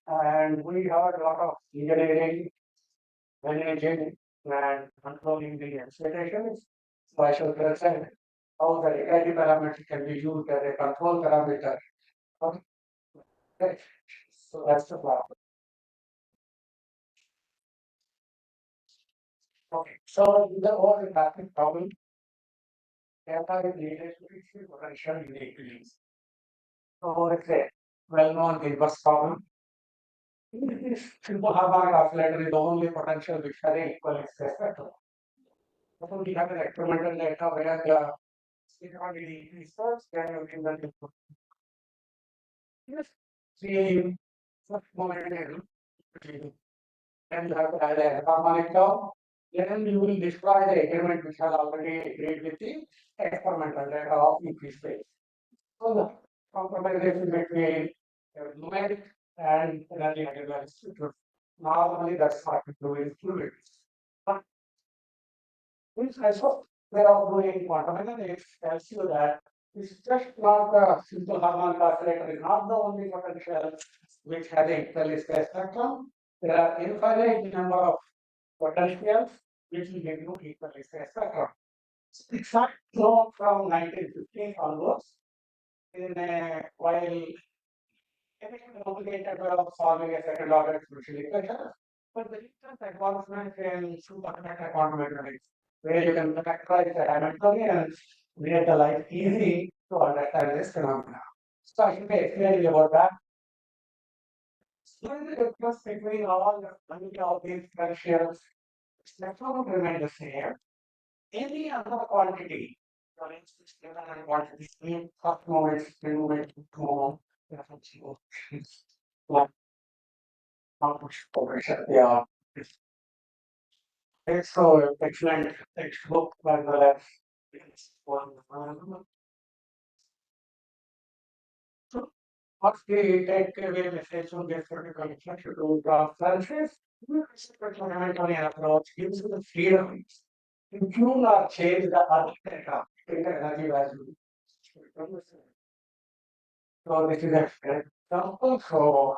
and we heard a lot of engineering, managing, and controlling the expectations. So I should present how the recurring parameter can be used as a control parameter. Okay, so that's the problem. Okay, so the overall traffic problem, data is needed to issue potential uniquely. So it's a well-known inverse problem. This simple harmonic oscillator is the only potential which has an equal excess factor. So we have an experimental data where the frequency research can you can then input. Yes, see first moment and you have to add a harmonic term. Then you will destroy the agreement which has already agreed with the experimental data of EP space. So the compromisation between numeric and energy analysis. Normally that's what we do in fluids. But this also way of doing quantum mechanics tells you that it's just not a simple harmonic oscillator is not the only potential which has a equally space spectrum. There are infinite number of potentials which will give you equally spaced spectrum. It's not known from 1950 onwards. While it is a complicated way of solving a second order differential equation, but the recent advancement in superconductor quantum mechanics, where you can factorize the Hamiltonian and make the life easy to understand this phenomena. So I should be explaining about that. So the difference between all the of these differentials, spectrum will remain the same. Any other quantity, for instance, given a quantity, first moment, second moment, two moment, like how much progression they are. It's so excellent textbook as well as it's one. So what's the takeaway message from this particular lecture to draft services? Experimental approach gives you the freedom to tune or change the architecture in the energy value. So this is an example. So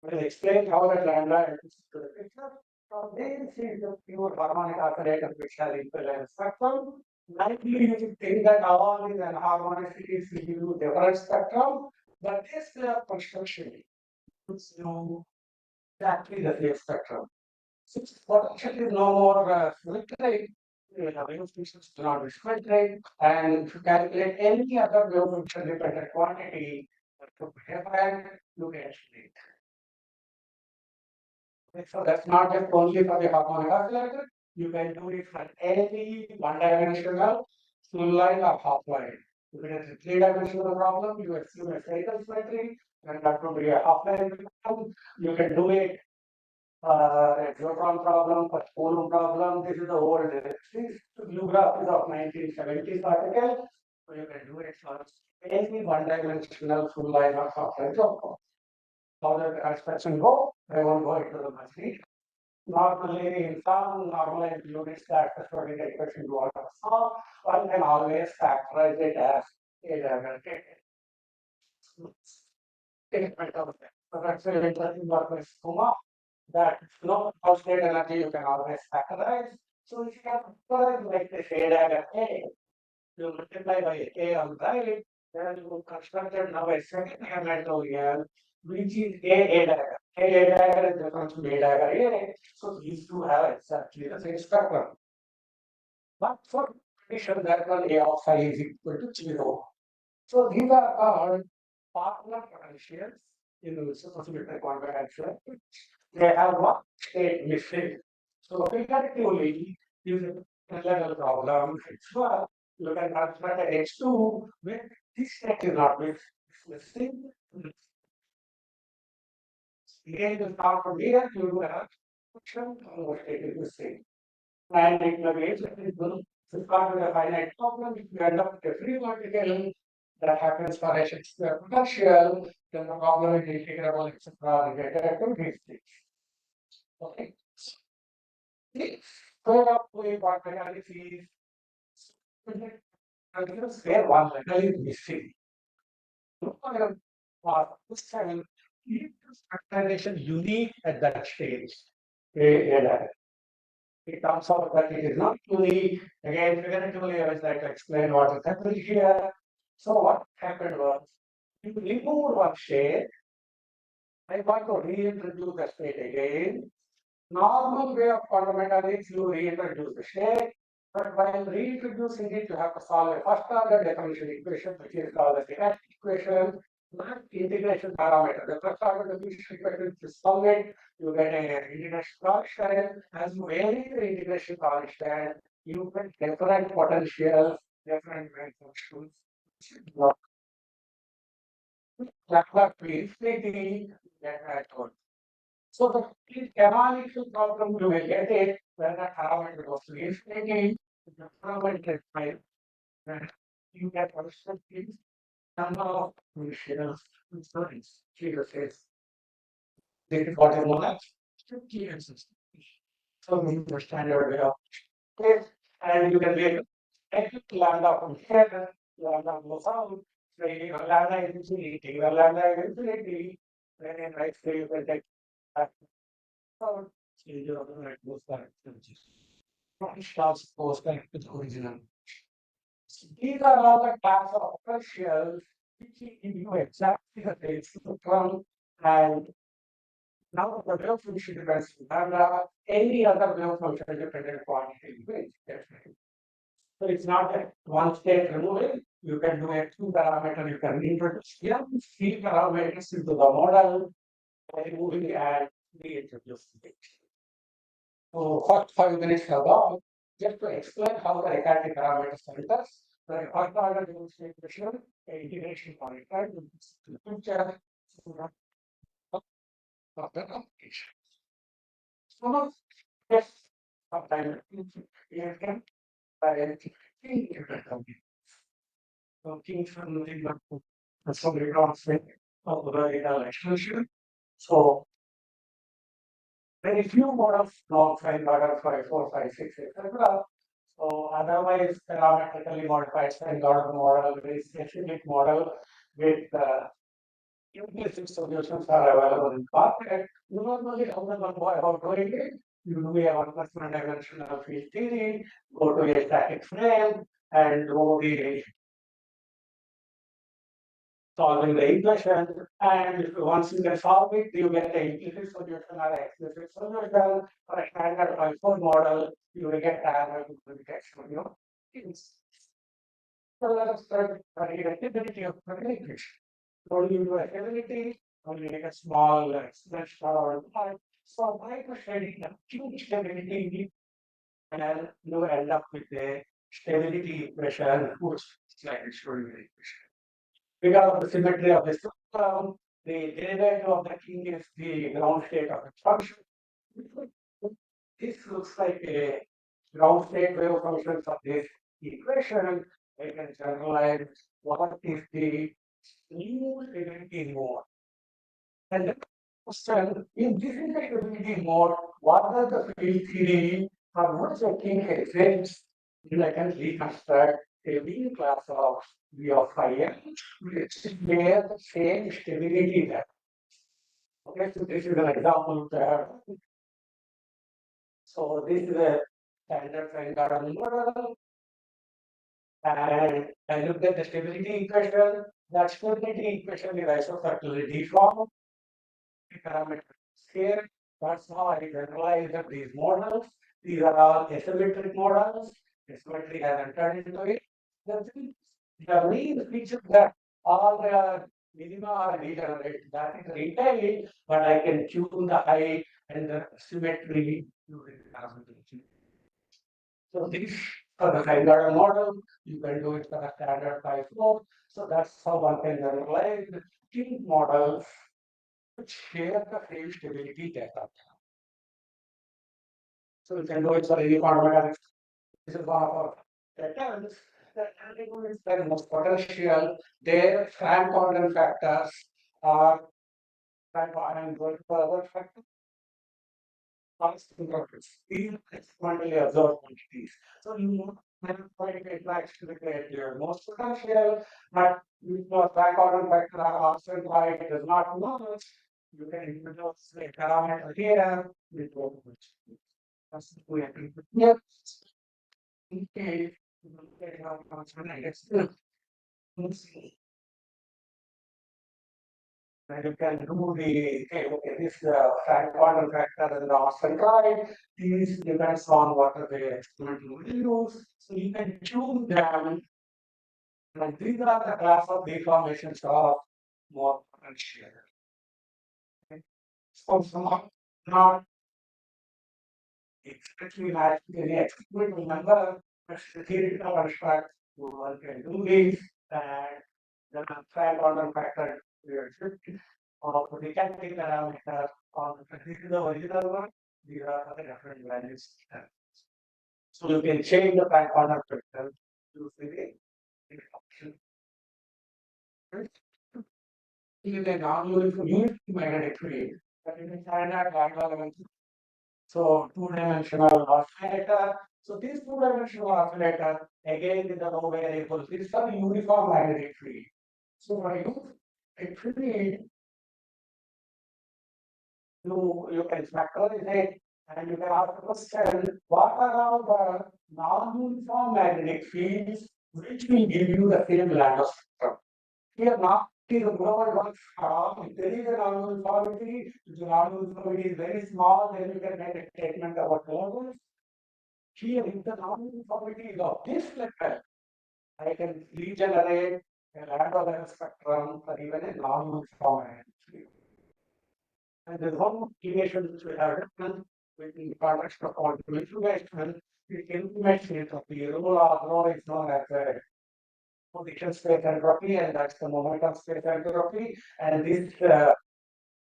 we'll explain how that lambda is to the picture. So this is the pure harmonic oscillator which has equivalent spectrum. Likely you should think that all these harmonicities will give you different spectrum, but this construction gives you exactly the same spectrum. Since potential is no more symmetric, wave functions do not be symmetric, and if you calculate any other wave function dependent quantity to happen, you get it. So that's not just only for the harmonic oscillator. You can do it for any one-dimensional full line or half line. If it is a three-dimensional problem, you assume a spherical symmetry, and that would be a half line problem. You can do it a neutron problem, a Coulomb problem. This is the old blue graph is of 1970s article. So you can do it for any one-dimensional full line or half line problem. How the expression go? I won't go into the much. Normally, in some normalized units, that the expression to order solve, one can always factorize it as a derivative statement of that. So that's an interesting work with Kuma that how state energy you can always factorize. So if you can factorize like this A dagger A, you multiply by A on right, then you constructed now a second Hamiltonian, which is A dagger. A dagger is different from A dagger A. So these two have exactly the same spectrum. But for condition that one A of phi is equal to 0. So these are called partner potentials in the supersymmetric quantum mechanics. They have one state missing. So figuratively, using a level problem, H1, you can construct a H2 where this state is not missing. Again, the start from here, you do have function, or state is missing. And it may be accessible. To start with a finite problem, if you end up with a free vertical that happens for a Shakespeare potential, then the problem is integrable, etc. related to these things. Okay. Square up with what mechanics is where one level is missing. This time keep this factorization unique at that stage. And it turns out that it is not unique. Again, figuratively, I was like to explain what is happening here. So what happened was, you remove one state, I want to reintroduce the state again. Normal way of fundamental is you reintroduce the state, but while reintroducing it, you have to solve a first order differential equation, which is called the direct equation, not integration parameter. The first order differential equation, to solve it, you get a integration constant. As you vary the integration constant, you get different potentials, different wave functions. That means the get so the canonical problem you will get it when the parameter goes to infinity, the parameter is five, then you get perspective, number of ratios, and studies. Jesus says, this is what is known as key answers. So this is the standard way of this, and you can take lambda from here, lambda goes out, so you know, lambda is infinity, lambda is infinity, then in right so you can take that out, so you know, like goes back to starts goes back to the original. So these are all the class of partials which give you exactly the base from and now the wave function depends on lambda, any other wave function dependent quantity which definitely. So it's not that one state removing, you can do a two parameter, you can introduce here three parameters into the model by removing and reintroducing it. So first 5 minutes have gone just to explain how the recurring parameters enter. The first order demonstration, integration pointer, the picture of the application. So yes, sometimes you can think looking for nothing but somebody else of the data extension. So very few models now find order 5, 4, 5, 6, etc. So otherwise parametrically modified second order model, very specific model with implicit solutions are available in market. Normally, how the one boy about doing it? You do a one plus one dimensional field theory, go to a static frame, and do the solving the equation. And if once you can solve it, you get the implicit solution or explicit solution. For a standard transform model, you will get parallel multiplication. So let us start the reactivity of the equation. Only you do a stability, only make a small expression or part. So by studying the huge stability, and you end up with a stability equation, which slightly showing the equation. Because of the symmetry of the system, the derivative of the king is the ground state of the function. This looks like a ground state wave functions of this equation. I can generalize what is the new stability mode. And then question, in this stability mode, what are the field theory from which the king exists? Then I can reconstruct a V class of V of phi n, which bear the same stability there. Okay, so this is an example there. So this is a standard Feingarten model, and I looked at the stability equation. That stability equation is isocircularly deformed. The parameter here. That's how I generalized these models. These are all asymmetric models. Asymmetry has entered into it. The main feature that all the minima are degenerate. That is retained, but I can tune the height and the symmetry using the transmittation. So this for the Feingarten model, you can do it for the standard 5-4. So that's how one can generalize the two models which share the field stability data. So you can do it for any quantum. This is one of our patterns. The antagonists are most potential. Their Frank quantum factors are Frank and going for other factors. Constant properties. These experimentally observed quantities. So you can find it likes to create your most potential, but because Frank quantum factor are constant, right? It is not knowledge. you can introduce a parameter here with which we have to here. Okay, and you can do the okay, this fact quantum factor and the Austin right. These depends on what are the experiment you will use. So you can choose them. And these are the class of deformations of more potential. Okay. So not exactly like the experiment. Remember, the theoretical construct, you can do this, and the fact quantum factor, we are or we can take parameter or this is the original one, these are the different values. So you can change the time order vector to the option. You can now use magnetic field. But in the standard diagram, so two-dimensional oscillator. So this two-dimensional oscillator again is the low variable. This is a uniform magnetic field. So when you field, you can factorize it and you can ask the question, what are all the non-uniform magnetic fields which will give you the same lambda spectrum? Here now it is a global one. If there is a non-uniformity, if the non-uniformity is very small, then you can make a statement about global. Here, if the non-uniformity is of this level, I can regenerate a lambda spectrum for even a non-uniform magnetic field. And there's one more deviation which we have written within the context of quantum information. The intimate state of the rho is known as a position space entropy, and that's the momentum space entropy. And this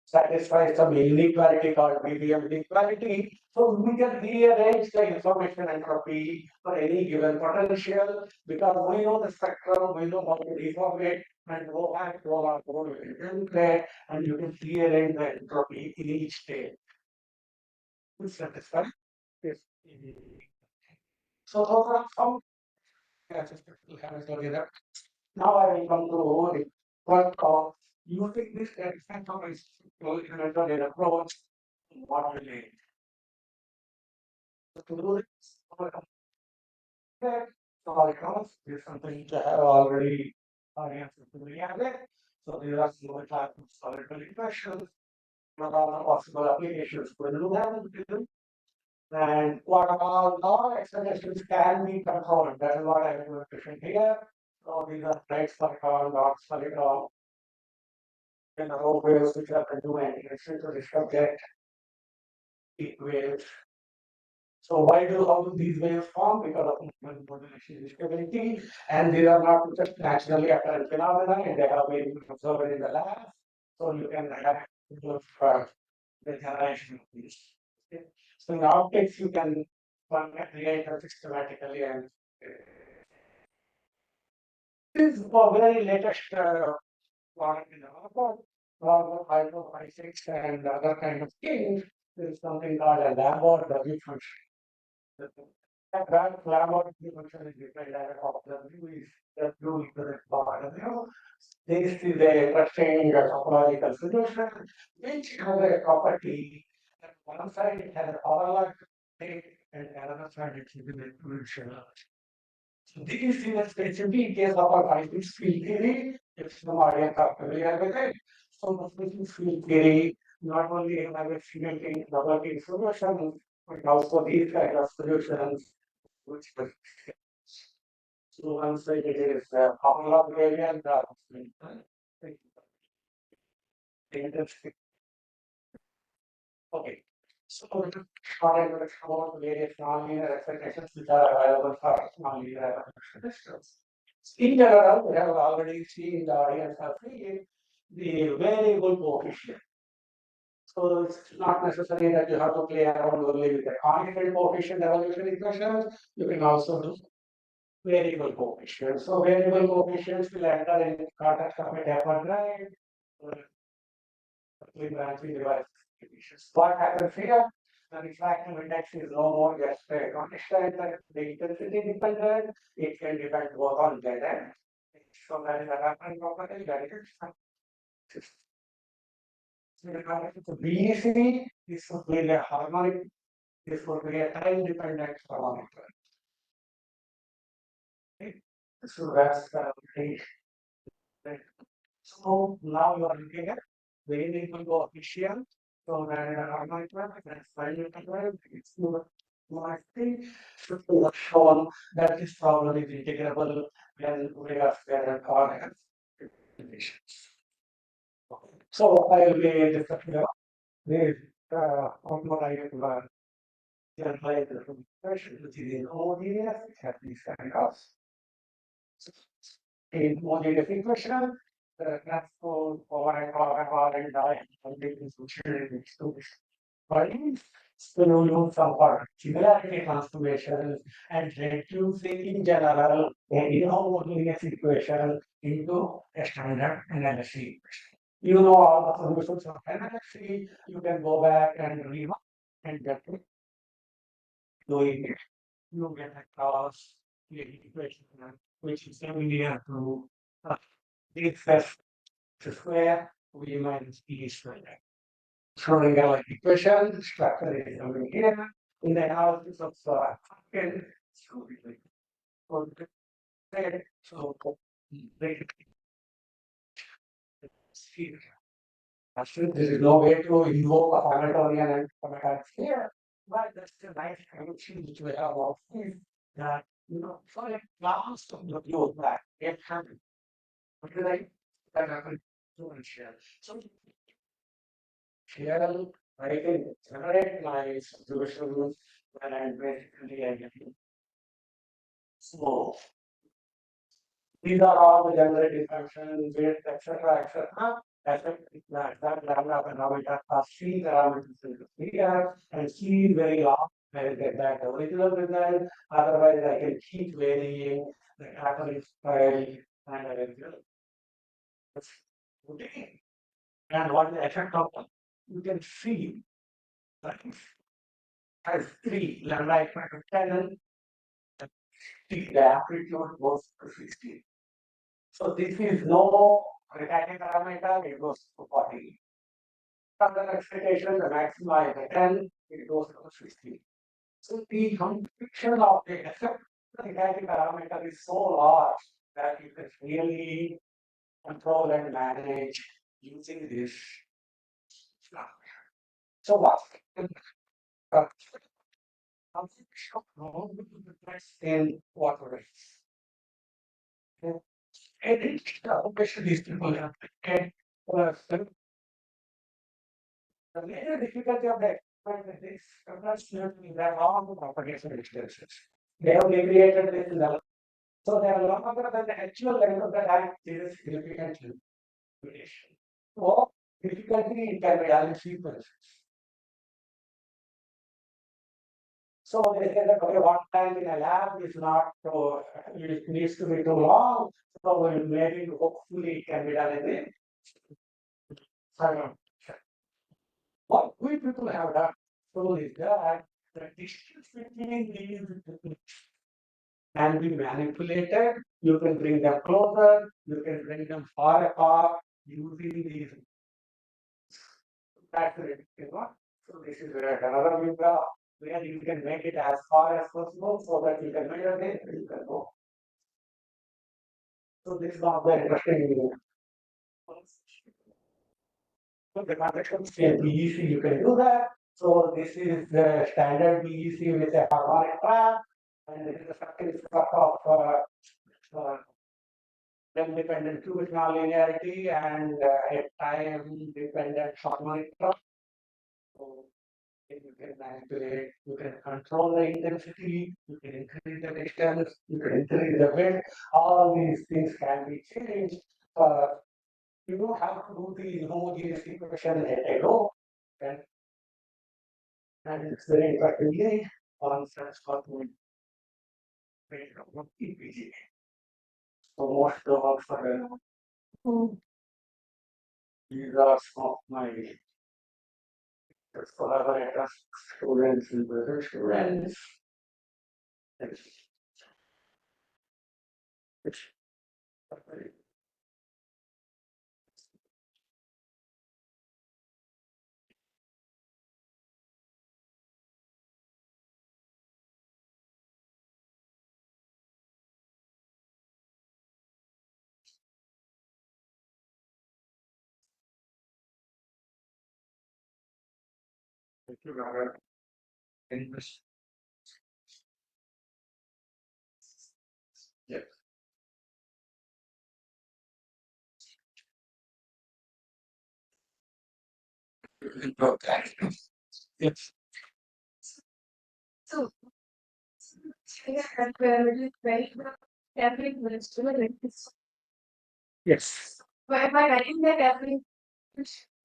satisfies some inequality called BBM inequality. So we can rearrange the information entropy for any given potential because we know the spectrum, we know how to deform it, and rho hat, rho r, rho will play, and you can rearrange the entropy in each state. This satisfies this. So those are some now I will come to the work of using this experimental approach. What will it to do this? Polygons is something which I have already answered to the other. So there are some types of solidal equations. What are the possible applications we will have? And what about non explanations can be controlled? That is what I am going to show here. So these are types polygon, dots polygon, and the row waves which are doing to the subject, peak waves. So why do all of these waves form? Because of movement modulation stability, and they are not just naturally occurring phenomena, and they have been observed in the lab. So you can have the generation of these. Okay. So in optics, you can create them systematically, and this is a very latest product in the market. Hydrophysics and other kind of things. There is something called a Lambert W function. That Lambert W function is defined as of W is W equal to W. This is a interesting topological solution which has a property that one side it has a parallel state and another side it is an exponential. So this is a specific case of a physics field theory, if some audience are familiar with it. So the physics field theory not only have experimenting double T solutions, but also these kind of solutions, which so one side it is formula gradient, okay. So we just started to explore various nonlinear explanations which are available for nonlinear systems. In general, we have already seen the audience have seen the variable coefficient. So it's not necessary that you have to play around only with the constant coefficient evolution equations. You can also do variable coefficients. So variable coefficients will enter in the context of a tapered drive. Branching device conditions. What happens here? The refractive index is no more just a constant, the intensity dependent. It can depend both on Z and. So that is a reference property that is So BEC, this would be a harmonic, this would be a time-dependent harmonic. Right? So that's the thing. Right. So now you are looking at variable coefficient. So that harmonic that's time-dependent. It's my thing should be shown that this problem is integrable when we are square and coordinates. So I will be discussing this automatic generalized expression, which is in homogeneous, it has these kind of in homogeneous equation, the transpose over and I and this is these two bodies. So you use some similarity transformations and reducing in general a inhomogeneous equation into a standard analysis equation. You know all the solutions of analysis, you can go back and read and get it doing it. You get across the equation which is similar to this square v minus b square. Showing a like equation, structure is over here. In the analysis of fucking so they see actually there is no way to invoke a Hamiltonian and Hamiltonian here, but that's the nice connection which we have of this that for a class of the view that it happened. Okay, like that happened to share. So here I can generate my solutions and I basically I get so these are all the generating functions, weights, etc., etc. That lambda parameter are C parameters into here, and C is very long. I will get back the original result. Otherwise, I can keep varying the catalyst file and I will get okay. And what the effect of you can see that has 3 lambda equal to 10, the amplitude goes to 16. So this is no recurring parameter, it goes to 40. From the expectation, the maxima is 10, it goes to 16. So the conviction of the effect of the recurring parameter is so large that you can really control and manage using this. So what? Uh, in water rates. And it's question these people have. And the major difficulty of the experiment is unfortunately they're all the propagation distances. They have created this level. So they are longer than the actual length of the line is significant limitation. So difficulty it can be done in sequences. So they say that okay, one time in a lab is not so it needs to be too long. So maybe hopefully it can be done in the silent. What we people have done so is that the distance between these can be manipulated. You can bring them closer, you can bring them far apart using these factories. So this is where another vibra where you can make it as far as possible so that you can measure it and you can go. So this is one of the interesting so the convection scale BEC, you can do that. So this is the standard BEC with a harmonic trap, and this is the second step of time-dependent cubic nonlinearity and a time-dependent harmonic trap. So you can manipulate, you can control the intensity, you can increase the distance, you can increase the width. All these things can be changed. You don't have to do the homogeneous equation at a go. And it's very interestingly on such cosmic rate of EPG. So most of these are some of my collaborators, students, and brother students. It's If you remember, English. Yeah. Okay. Yes. So, yes. By writing that every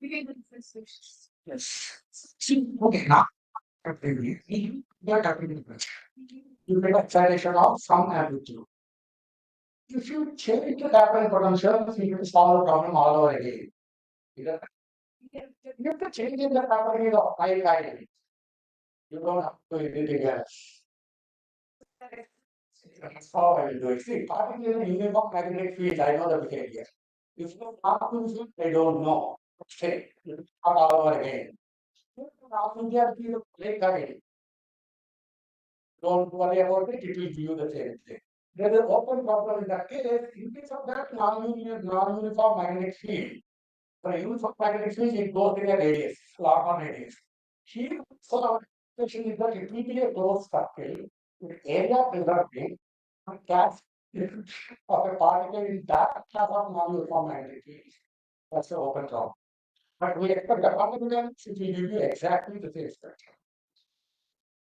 we can do this. Yes. See, okay, now, you get a citation of some amplitude. If you change the capital potential, you can solve the problem all over again. You know, you have to change in the property of I guide. You don't have to do anything else. That's how I will do it. See, particularly in uniform magnetic field, I know the behavior. If you not use it, they don't know. Okay, you start all over again. Now, India, you play guide. Don't worry about it, it will give you the same thing. There is an open problem in that case. In case of that non-uniform magnetic field, for a uniform magnetic field, it goes in a radius, long radius. Here, so our question is that it will be a closed circle with area preserving and gas of a particle in that class of non-uniform magnetic field. That's the open problem. But we expect the confidence it will give you exactly the same structure.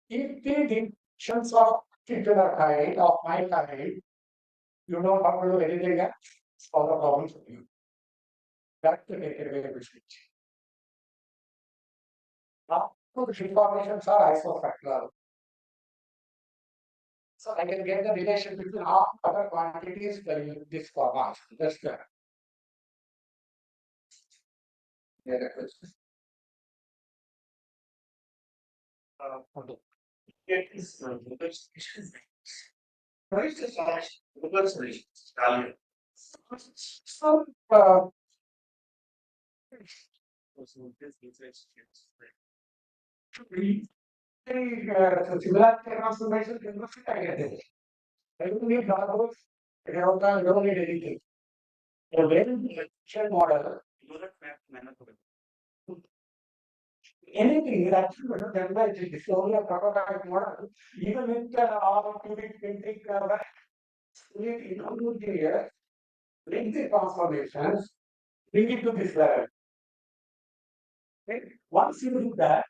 If the dimensions of particular kind of my kind, you don't have to do anything else, solve the problems for you. That's the takeaway message. Now, the informations are isofactorial. So I can get the relation between all other quantities by this format. That's the question. Okay. It is what is the solution? Value. So, we similarity transformation can be fit again. I don't need dollars. I don't need anything. A very efficient model. Anything is actually better than the discovery of prototype model. Even with all cubic printing, in only years, bring the transformations, bring it to this level. Okay? Once you do that,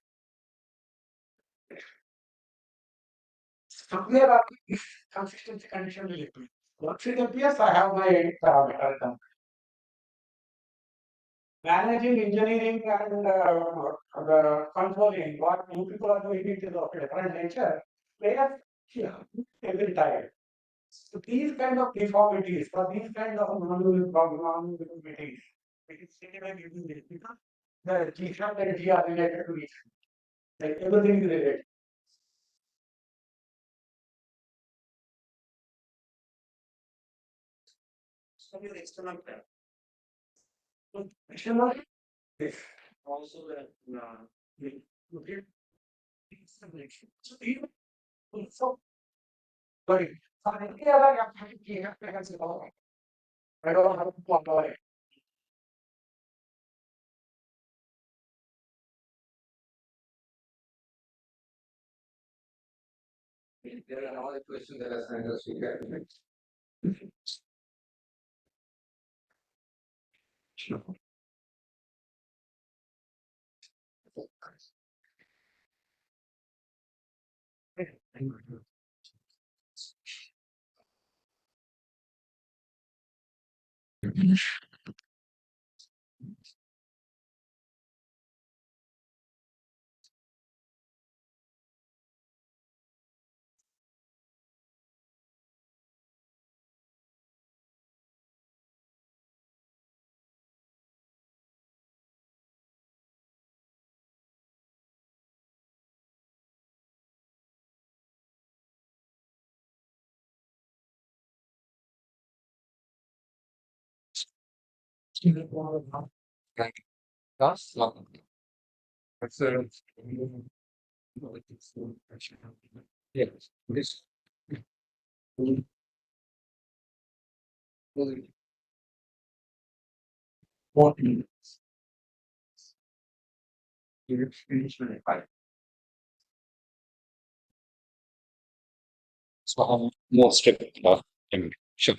from there on, this consistency condition will appear. Once it appears, I have my parameter. Managing engineering and the controlling what you people are doing it is of a different nature. They are here every time. So these kind of deformities or these kind of non-uniformities, it is anyway giving this because the G sharp and G are related to each other. Like everything is related. So the external plan. So external this also the okay. So even so sorry. So any other application I don't have to apply it. There are all the questions that are sent us to get. Like that's long. That's yes. This what So I'm more strict about him. Sure.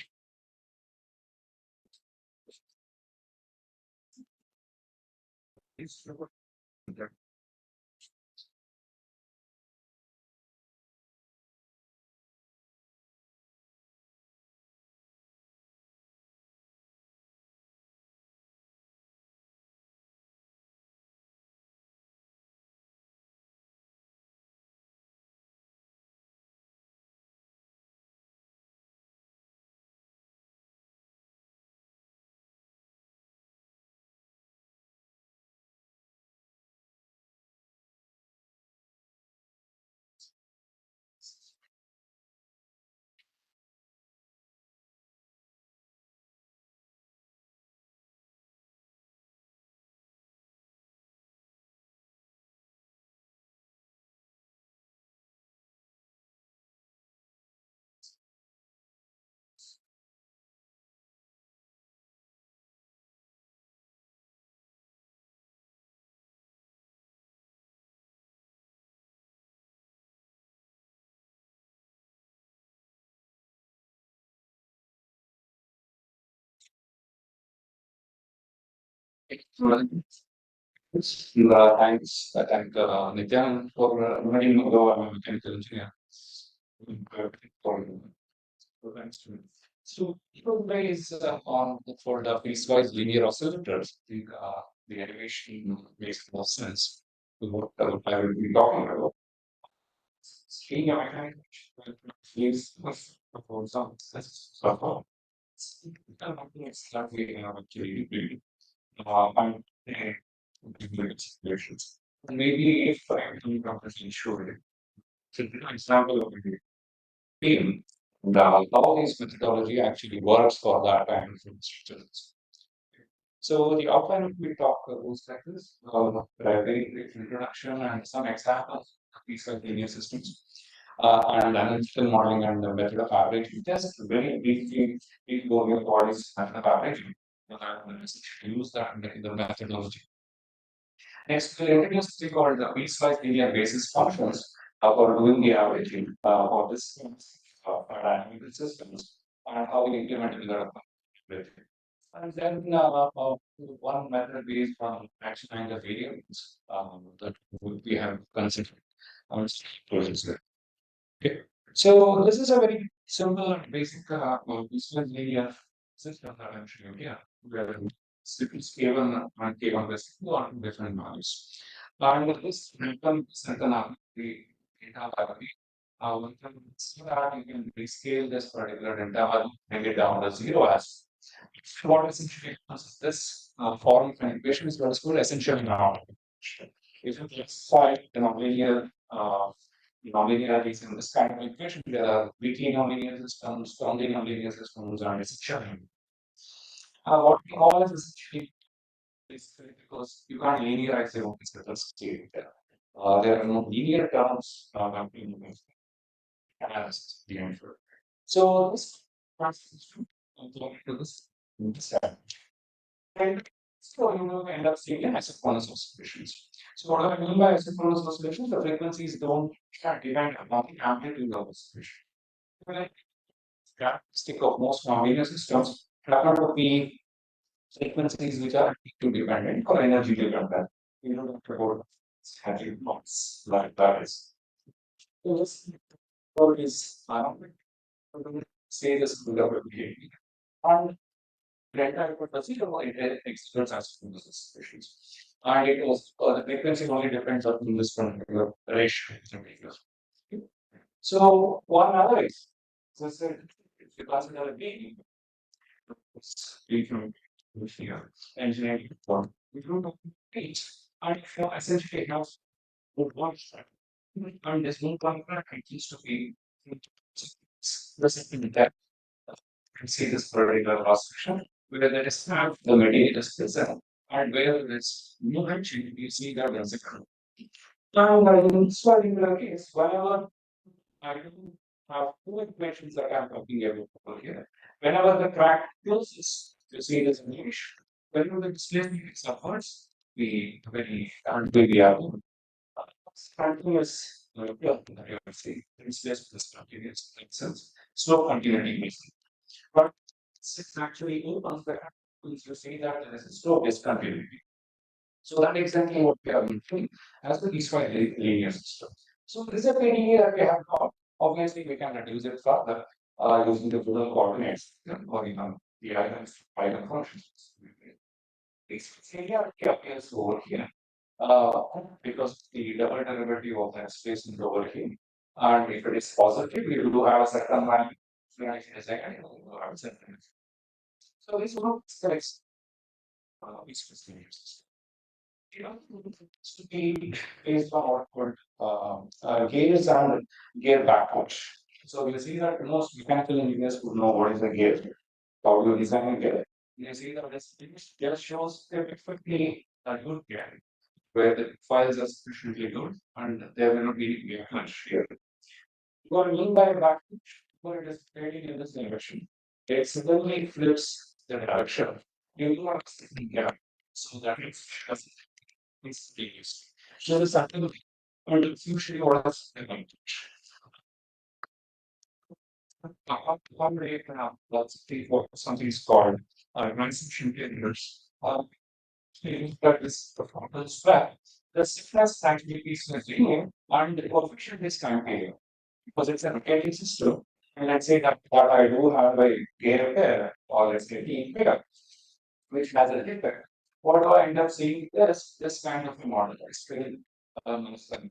Thanks, Nityan, for letting me go. I'm a mechanical engineer. For thanks to me. So, today is on for the piecewise linear oscillators. The animation makes more sense to what I will be talking about. Linear mechanics is for some so it's slightly actually I'm situations. Maybe if I can properly show it. So, an example of a game, the how this methodology actually works for that kind of institutions. So the outline of we talk goes like this, a very brief introduction and some examples of these linear systems, and analytical modeling and the method of averaging. Just very briefly, we go over what is method of averaging. Use that in the methodology. Next, we'll introduce something called the piecewise linear basis functions for doing the averaging for this for dynamical systems and how we implement the and then one method based on maximizing the variables that we have considered on process. Okay. So this is a very simple and basic business linear system that I'm showing here, where it's K1 and K1 is two are different values. And this can certain the data value. One can see that you can rescale this particular data value, bring it down to zero as what essentially happens is this form of an equation is what is called essentially non. If you classify the nonlinear nonlinearities in this kind of equation, there are weakly nonlinear systems, strongly nonlinear systems, and essentially. What we call is essentially because you can't linearize your own certain scale there. There are no linear terms in analysis behind it. So this transition to this and so you will end up seeing an isochronous oscillations. So what do I mean by isochronous oscillations? The frequencies don't depend upon the amplitude of oscillation. Like characteristic of most nonlinear systems happen to be frequencies which are amplitude dependent or energy dependent. You don't have to go static blocks like that is. So this what is say this without behavior. And delta equal to zero, it expresses as frequencies. And it was the frequency only depends on this particular ratio. So one other is so if you consider a being, we can here engineering form, we don't know eight. And if you essentially have one track, and this one contract it used to be the second that can see this particular cross section where there is have the mediator is present and where there is no action, you see that there's a curve. And in this particular case, whenever I do have two equations that I'm talking about here, whenever the crack closes, you see this image. Whenever the displacement is upwards, we very currently we have continuous yeah, you would say it's just this continuous sense slow continuity. But it's actually opens the means to say that there is a slow discontinuity. So that exactly what we are doing as the piecewise linear system. So this is a linear that we have got. Obviously, we can reduce it further using the Google coordinates or even the item functions. This area appears over here uh, because the double derivative of that space is over here. And if it is positive, we do have a certain value. So if it is negative, we do have a certain value. So this one is linear system. You know, to be based on output gears and gear backwards. So you see that most mechanical engineers would know what is a gear, how you design a gear. You see that this gear shows a perfectly a good gear where the files are sufficiently good and there will not be much here. What I mean by backwards, what it is creating in this direction, it suddenly flips the direction. You do not see the gap. So that is reduced. So the something and it's usually what is one rate that's what something is called transition periods. That is performance well. The stiffness actually is linear and the coefficient is time period because it's a rotating system. And let's say that what I do have a gear pair or let's say T pair, which has a defect. What do I end up seeing? There's this kind of a model. It's very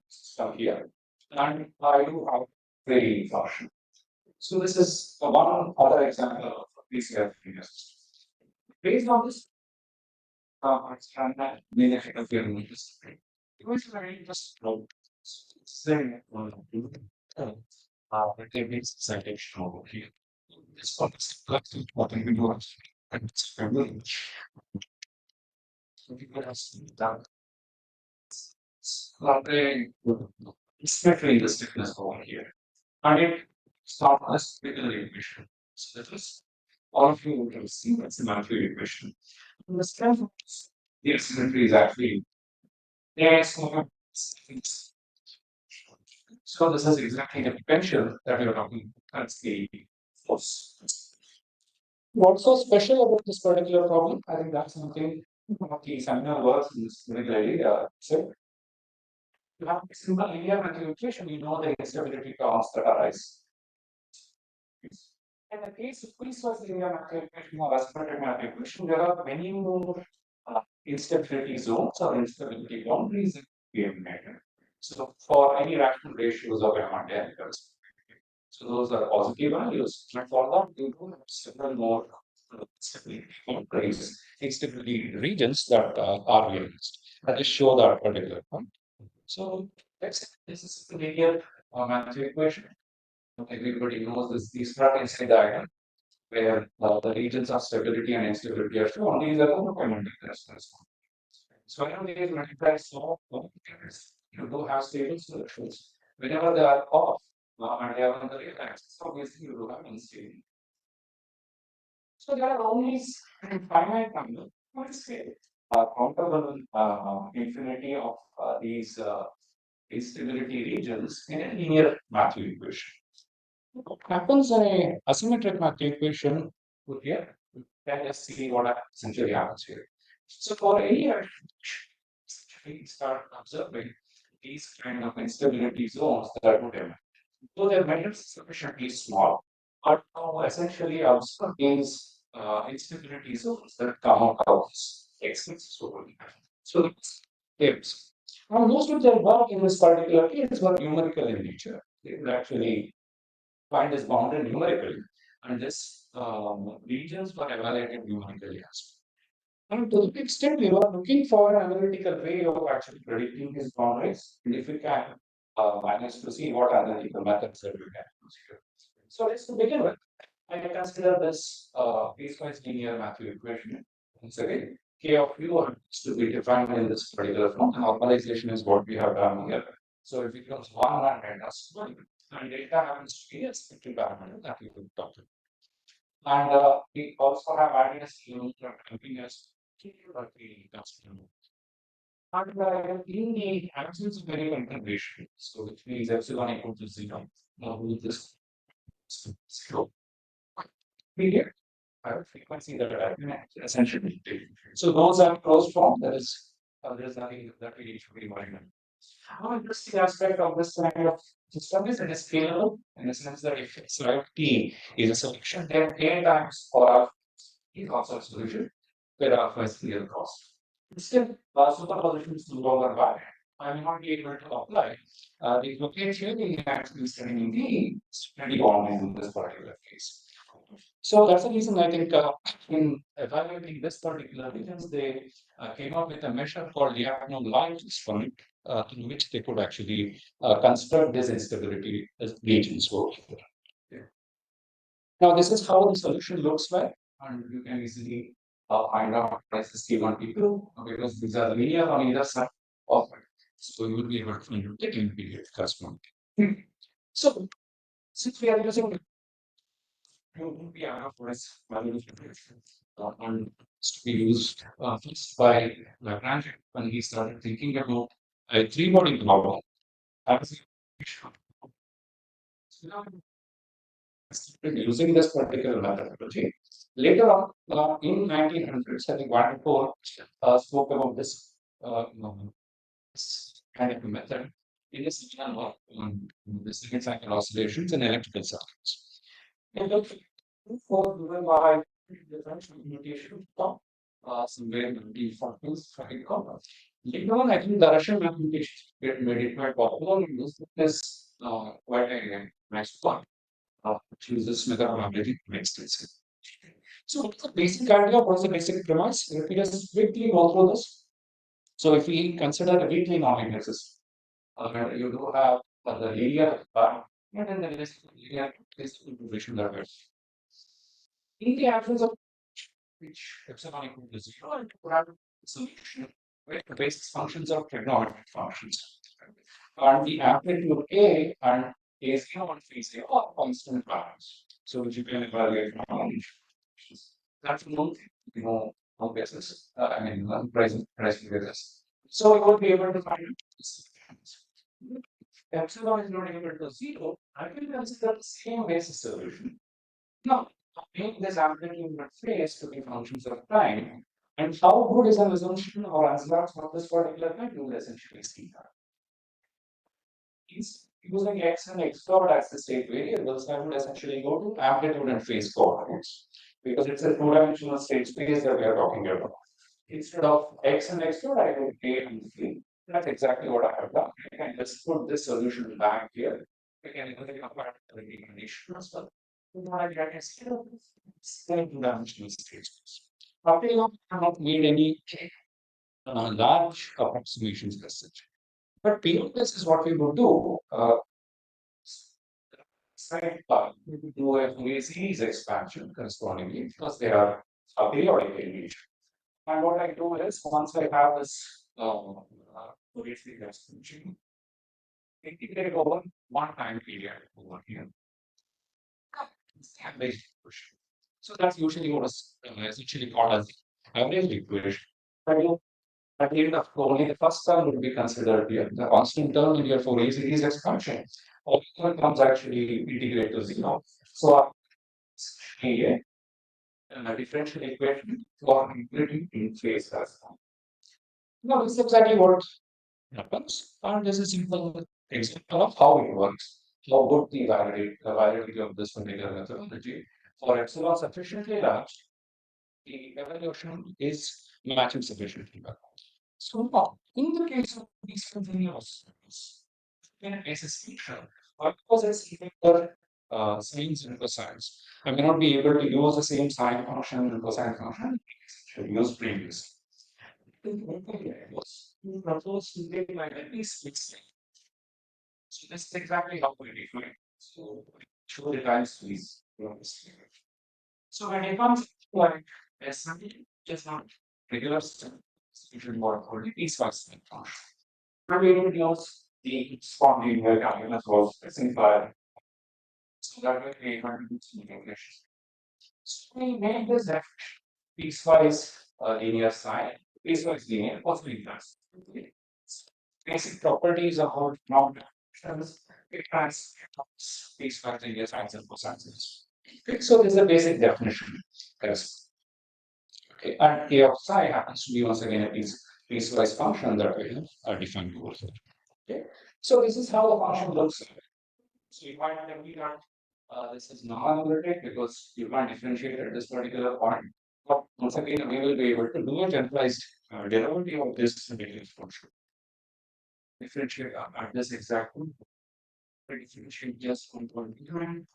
system here. And I do have very function. So this is one other example of PCF figures. Based on this, standard benefit of your notice. It was very just say, there is citation over here. This one is that's important we do and it's familiar. So people have seen that very especially the stiffness over here. And it starts as bigger equation. So that is all of you will see that's the monthly equation. And the strength of the symmetry is actually yes. So this is exactly the potential that you're talking. That's the force. What's so special about this particular problem? I think that's something the seminar works in this particularly. So you have a simple linear multiplication, you know the instability terms that arise. In the case of piecewise linear multiplication or aspirated multiplication, there are many more instability zones or instability boundaries that we have made. So for any rational ratios of m and n, so those are positive values. And for that, you do have several more stability boundaries, instability regions that are realized. I just show that particular point. So this is the linear Matthew equation. Everybody knows this. These are inside diagram where the regions of stability and instability are shown. These are the multipliers. So when these multipliers so you do have stable solutions. Whenever they are off and they are on the real axis, obviously you do have unstable. So there are only finite number of scale countable infinity of these instability regions in a linear Matthew equation. What happens in a asymmetric Matthew equation would here? Let us see what essentially happens here. So for any we start observing these kind of instability zones that would emerge. So their measures sufficiently small, but now essentially observe these instability zones that come out of exits. So that's tips. Now most of their work in this particular case were numerical in nature. They would actually find this boundary numerically, and this regions were evaluated numerically as well. And to the extent we were looking for an analytical way of actually predicting these boundaries, and if we can manage to see what analytical methods that we can use here. So let's to begin with, I consider this piecewise linear Matthew equation. Once again, k of u is to be defined in this particular form. Normalization is what we have done here. So if it becomes 1 and minus 1, and data happens to be a spectral parameter that we could talk about. And we also have added a scheme for continuous that we consider. And in the absence of any integration, so which means epsilon equal to zero, with this zero period, frequency that I essentially take. So those are closed form. There is nothing that we need to be worried about. How interesting aspect of this kind of system is it is scalable in the sense that if slide T is a solution, then A times for is also a solution where alpha is clear cost. Still, superposition is no longer valid. I may not be able to apply the location in actually studying D is pretty common in this particular case. So that's the reason I think in evaluating this particular regions, they came up with a measure called diagonal line exponent, in which they could actually construct this instability as regions. So, now this is how the solution looks like, and you can easily find out as the C1 P2 because these are linear on either side of it. So you will be able to find out the intermediate corresponding. So since we are using UPI for its value and to be used first by Lagrange when he started thinking about a three-body problem. As using this particular methodology. Later on, in 1900s, I think Vanderpool spoke about this kind of a method in his seminal work on the second cycle oscillations in electrical circuits. And look for given by differential mutation from somewhere in the functions trying to later on, I think the Russian mathematicians made it quite popular and used this quite a nice one which uses methodology to make sense. So what's the basic idea? What's the basic premise? Let me just quickly go through this. So if we consider a weakly nonlinear system, you do have the linear part, and then there is linear integration that is. In the absence of which epsilon equal to zero, and you have a solution where the basis functions are trigonometric functions. And the amplitude A and A0 and phase A are constant values. So which you can evaluate from that's no, no basis. I mean, pricing basis. So we will be able to find epsilon is not equal to zero. I can consider the same basis solution. Now, make this amplitude and phase to be functions of time. And how good is an assumption or answer for this particular time? You will essentially see that. Is using x and x dot as the state variables, I would essentially go to amplitude and phase coordinates because it's a two-dimensional state space that we are talking about. Instead of x and x dot, I go a and c. That's exactly what I have done. I can just put this solution back here. I can even compare the condition as well. What I get is same two-dimensional state space. Up till now, I have not made any large approximations as such. But beyond this is what we would do. Side part, we would do a Fourier series expansion correspondingly because they are periodic in nature. And what I do is once I have this Fourier series expansion, integrate over one time period over here. Average equation. So that's usually what is essentially called as average equation. At the end of only the first term would be considered here. The constant term in your Fourier series expansion. All the terms actually integrate to zero. So a differential equation for integrating in phase as well. Now this is exactly what happens. And this is simple example of how it works. How good the validity of this particular methodology. For epsilon sufficiently large, the evaluation is matching sufficiently well. So now, in the case of these continuous in a basis function, because it's either sines and cosines, I may not be able to use the same sine function and cosine function. Should use previous. We propose to take like at least six. So this is exactly how we define. So show the times please. So when it comes to like something just not regular stuff, you should more according piecewise function. And we will use the spontaneous calculus was simplified. So that way we have to do some calculations. So we make this piecewise linear sine, piecewise linear possibly plus. Okay. Basic properties of our non-functions. It has these continuous signs and cosines. Okay, so this is a basic definition. Yes. Okay, and a of psi happens to be once again a piecewise function that we have defined over here. Okay, so this is how the function looks like. So you might tell me that this is non-analytic because you can't differentiate at this particular point. But once again, we will be able to do a generalized derivative of this particular function. Differentiate at this exact point. Differentiate just one point behind.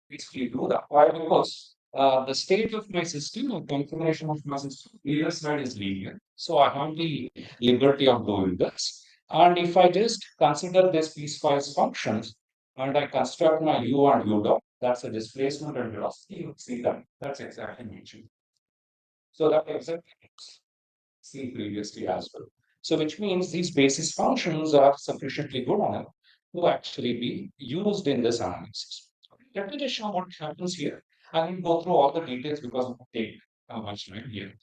Basically do that. Why? Because the state of my system or configuration of my system, either side is linear. So I have the liberty of doing this. And if I just consider this piecewise functions and I construct my u and u dot, that's a displacement and velocity, you see that. That's exactly mentioned. So that exactly seen previously as well. So which means these basis functions are sufficiently good enough to actually be used in this analysis. Let me just show what happens here. I will go through all the details because it will take much time here.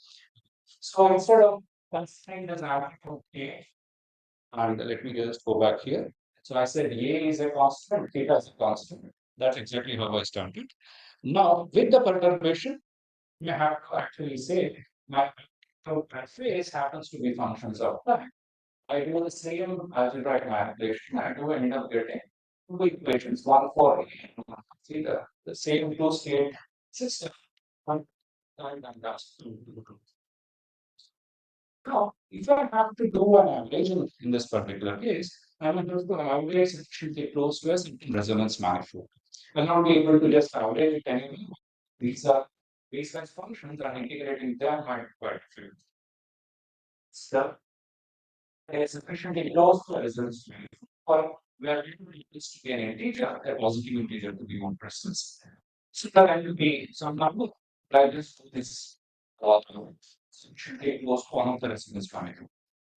So instead of considering this amplitude A, and let me just go back here. So I said A is a constant, theta is a constant. That's exactly how I started. Now, with the perturbation, you have to actually say my phase happens to be functions of time. I do the same algebraic manipulation. I do end up getting two equations, one for A and one for theta, the same two-state system. One time and that's now, if I have to do an average in this particular case, I'm able to average sufficiently close to a certain resonance manifold. I'll not be able to just average it anymore. These are baseline functions and integrating them might be quite difficult. So there is sufficiently close to a resonance manifold. Or we are able to use to be an integer, a positive integer to be one persons. So that can to be some number. Like this, this sufficiently close to one of the resonance manifold.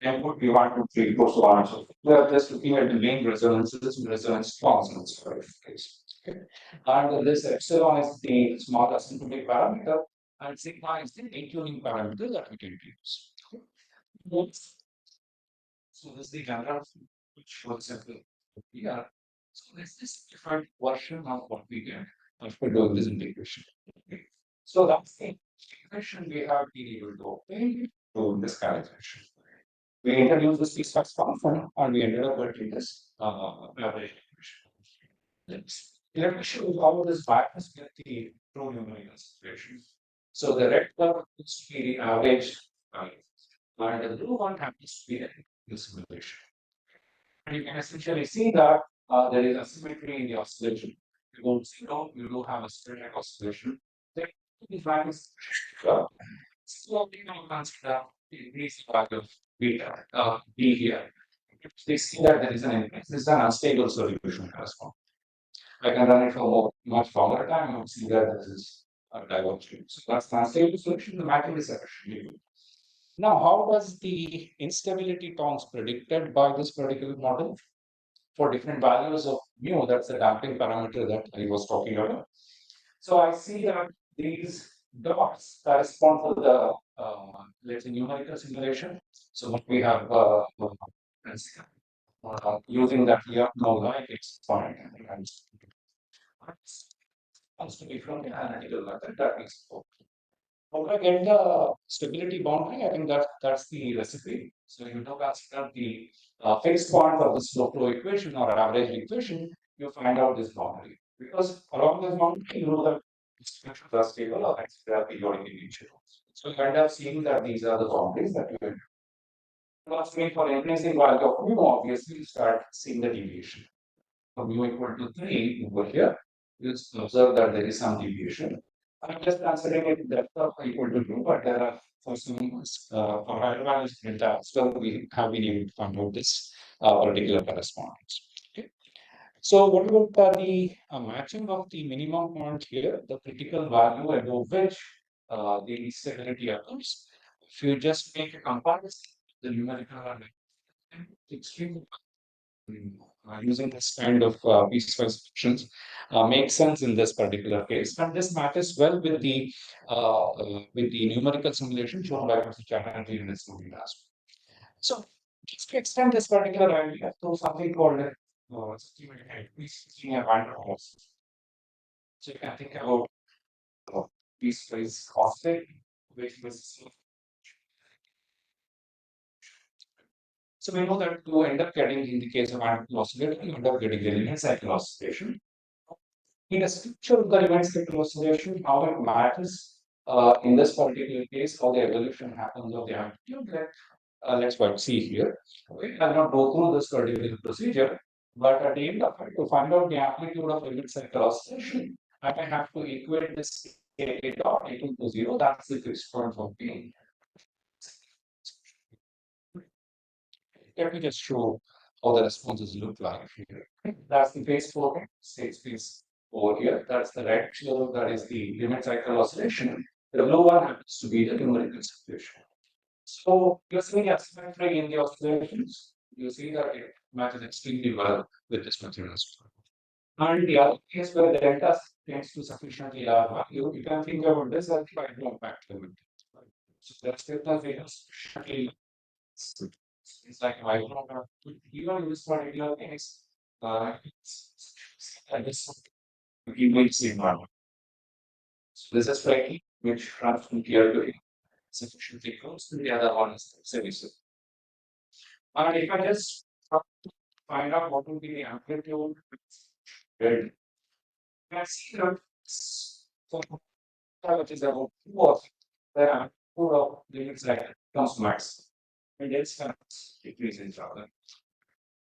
And what we want to treat those lines of we are just looking at the main resonances and resonance constants for this case. Okay. And this epsilon is the small asymptotic parameter, and sigma is the detuning parameter that we can use. Yes. So this is the general which for example here. So this is different version of what we get after doing this integration. Okay. So that's the integration we have been able to obtain to this calculation. We introduced this piecewise function and we ended up getting this average equation. Let me show you how this bias get the true numerical situation. So the red curve is the average value, and the blue one happens to be the simulation. And you can essentially see that there is asymmetry in the oscillation. You go zero, you do have a spherical oscillation. Then the values slowly now consider the increasing value of beta b here. If they see that there is an increase, this is an unstable solution as well. I can run it for much longer time and see that this is a divergence. So that's the unstable solution. The mapping is sufficiently good. Now, how does the instability terms predicted by this particular model for different values of mu? That's the damping parameter that I was talking about. So I see that these dots correspond to the let's say numerical simulation. So what we have using that here now like exponent and comes to be from the analytical method that is how do I get the stability boundary? I think that's the recipe. So you do consider the fixed point of the slope flow equation or average equation, you find out this boundary. Because along this boundary, you know that distributions are stable or they are periodic in nature. So you end up seeing that these are the boundaries that you must make for increasing value of mu, obviously you start seeing the deviation. For mu equal to 3 over here, you observe that there is some deviation. I'm just considering it depth of equal to 2, but there are for some for higher values delta as well, we have been able to find out this particular correspondence. Okay. So what about the matching of the minimum point here, the critical value above which the stability occurs? If you just make a comparison, the numerical extreme. using this kind of piecewise functions makes sense in this particular case, and this matches well with the numerical simulation shown by Mr. Chatterjee in this movie last. So just to extend this particular idea to something called piecewise bandwidth. So you can think about piecewise offset, which was so we know that to end up getting in the case of analytical oscillator, you end up getting the linear cycle oscillation. In a structure of the event cycle oscillation, how it matters in this particular case, how the evolution happens of the amplitude. Let's see here. Okay, I'll not go through this particular procedure, but at the end of it, to find out the amplitude of event cycle oscillation, I may have to equate this A dot equal to 0. That's the fixed point for P. Let me just show how the responses look like here. That's the phase 4, stage phase over here. That's the red curve, that is the limit cycle oscillation. The blue one happens to be the numerical situation. So you're seeing asymmetry in the oscillations. You see that it matches extremely well with this material as well. And the other case where the delta tends to sufficiently large value, you can think about this as the impact limit. So the stiffness is sufficiently it's like even in this particular case, I guess we will see one. So this is flaky, which runs from here to here, sufficiently close, and the other one is semi-stiff. And if I just find out what will be the amplitude, right? I see that for which is about 2 of the amplitude of limits like comes to max, and its decrease in rather.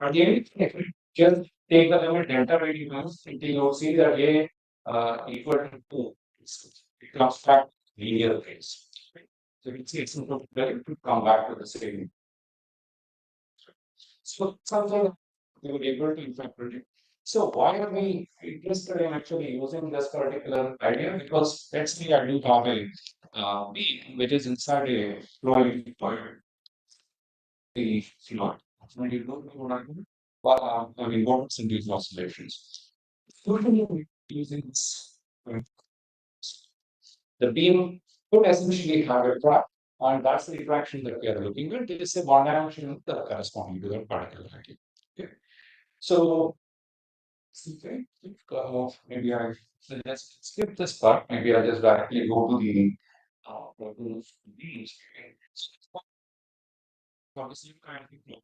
Again, if we just take the limit delta by d minus, until you see that a equal to 2, it comes back linear phase. So you can see it's not very to come back to the same. So something we were able to in fact predict. So why are we interested in actually using this particular idea? Because let's say I do have a beam which is inside a flowing fluid, the fluid. And you don't know what I mean? But I mean, what induced oscillations? Usually using this, the beam could essentially have a trap, and that's the interaction that we are looking at. It is a one dimension corresponding to that particular idea. Okay. So, okay, maybe I so let's skip this part. Maybe I'll just directly go to the beams. For the same kind of people,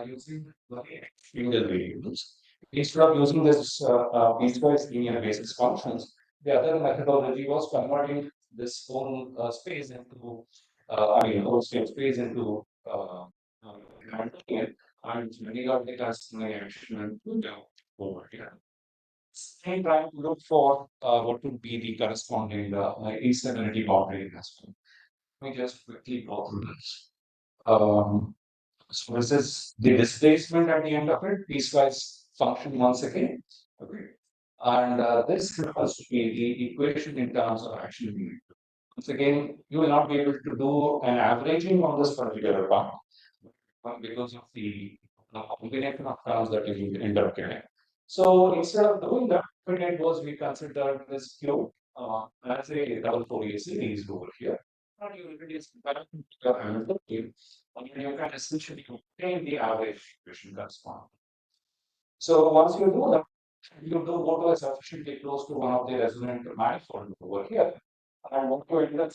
using the single variables. Instead of using this piecewise linear basis functions, the other methodology was converting this whole space into, whole state space into and many of the customer action and over here. Same trying to look for what would be the corresponding instability boundary as well. Let me just quickly go through this. So this is the displacement at the end of it, piecewise function once again. Okay. And this has to be the equation in terms of action unit. Once again, you will not be able to do an averaging on this particular part because of the combination of terms that you will end up getting. So instead of doing that, what we did was we considered this Q as a double Fourier series over here. And you introduce your analytic and you can essentially obtain the average equation corresponding. So once you do that, you do go to a sufficiently close to one of the resonant manifold over here. And what you end up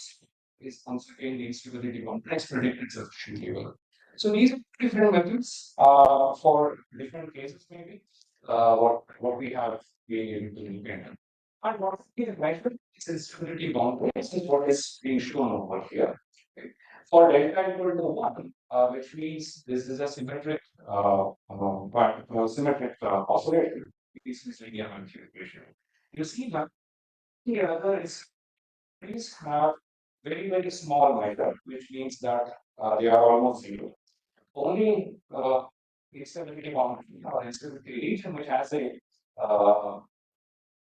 is once again the instability complex predicted sufficiently well. So these are different methods for different cases, maybe what we have been able to implement. And what we have measured is instability boundaries is what is being shown over here. Okay. For delta equal to 1, which means this is a symmetric symmetric oscillator. This is linear equation. You see that the other is these have very small matter, which means that they are almost zero. Only instability boundary or instability region which has a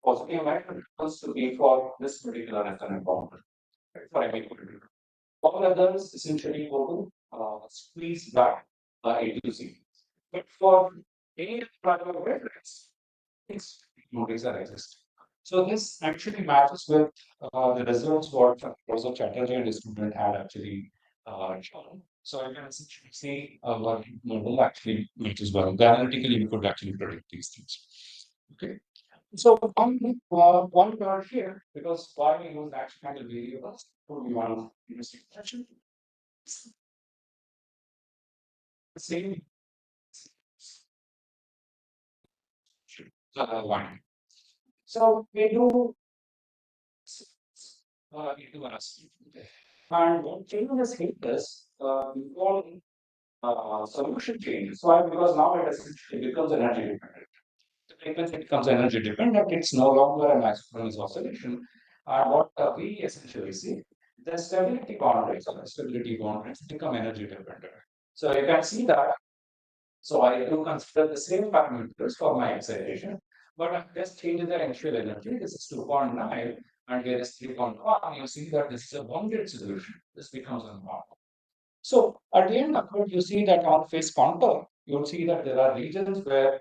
positive matter equals to be for this particular resonant boundary. Right? For any particular. All others essentially go to squeeze back into Z. But for any particular wavelengths, these movies are existing. So this actually matches with the results what Professor Chatterjee and his student had actually shown. So you can essentially see what model actually matches well. Analytically, we could actually predict these things. Okay. So one part here, because why we use action angle variables, so we want to use expression. Same one. So we do into us. And what changes here is we call solution changes. Why? Because now it essentially becomes energy dependent. The frequency becomes energy dependent. It's no longer an isochronous oscillation. And what we essentially see, the stability boundaries or the stability boundaries become energy dependent. So you can see that. So I do consider the same parameters for my excitation, but I just change the initial energy. This is 2.9 and here is 3.1. You see that this is a bounded solution. This becomes a norm. So at the end of it, you see that on phase contour, you'll see that there are regions where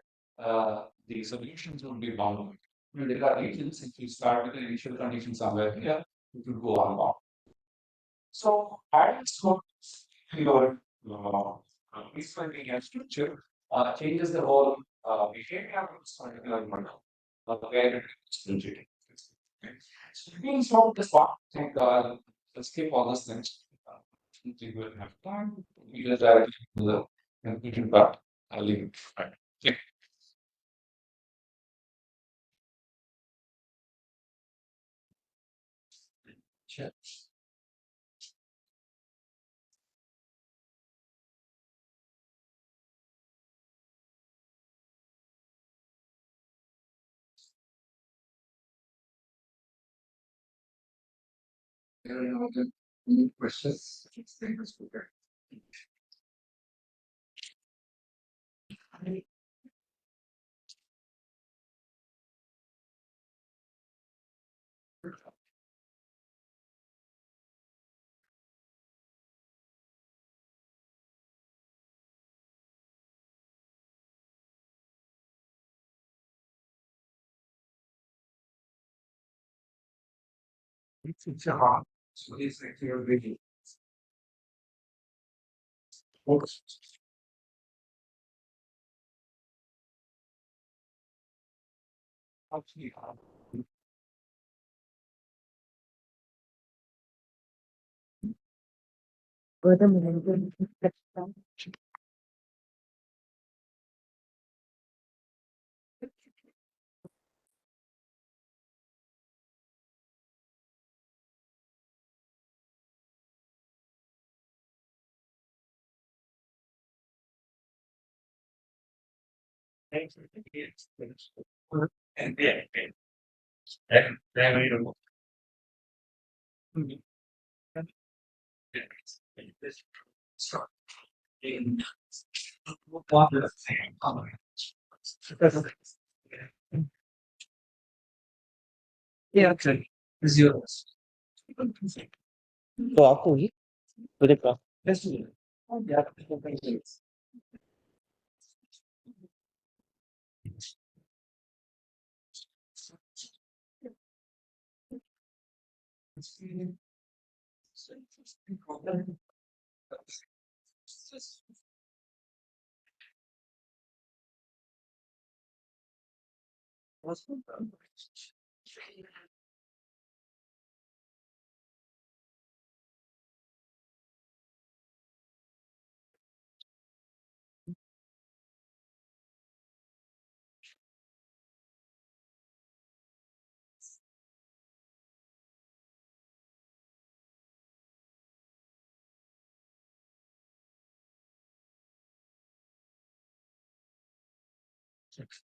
the solutions will be bounded. And there are regions, if you start with the initial condition somewhere here, it will go unbound. So adding smoke your peaceful structure changes the whole behavior of this particular model, where it is rigid. Okay. So you can stop this one. I think let's skip all these things. We will have time. We will directly to the conclusion part. I'll leave it. Right. Okay. Sure. Any questions? It's a hard. So it's actually a really actually hard. Thanks. Yes. And yeah, and then we don't. This start in one of the same color. Yeah, actually, zeros. तो आपको ही तो देखा Yes, yeah,